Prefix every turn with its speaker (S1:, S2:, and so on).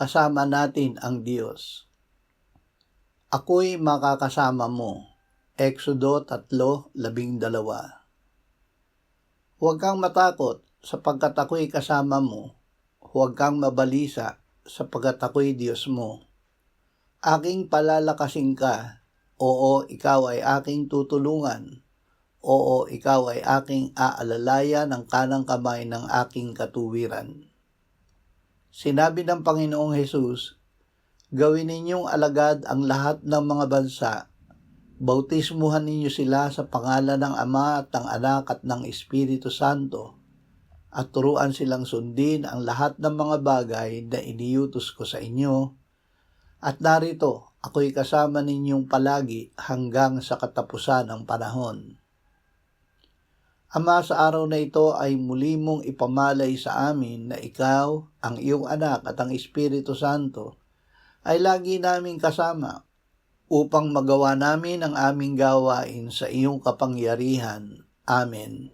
S1: makasama natin ang Diyos. Ako'y makakasama mo. Exodo 3:12. Huwag kang matakot sapagkat ako'y kasama mo. Huwag kang mabalisa sapagkat ako'y Diyos mo. Aking palalakasin ka. Oo, ikaw ay aking tutulungan. Oo, ikaw ay aking aalalaya ng kanang kamay ng aking katuwiran. Sinabi ng Panginoong Hesus, gawin ninyong alagad ang lahat ng mga bansa. Bautismuhan ninyo sila sa pangalan ng Ama at ng Anak at ng Espiritu Santo, at turuan silang sundin ang lahat ng mga bagay na iniutos ko sa inyo. At narito, ako'y kasama ninyong palagi hanggang sa katapusan ng panahon. Ama, sa araw na ito ay muli mong ipamalay sa amin na ikaw, ang iyong anak at ang Espiritu Santo ay lagi naming kasama upang magawa namin ang aming gawain sa iyong kapangyarihan. Amen.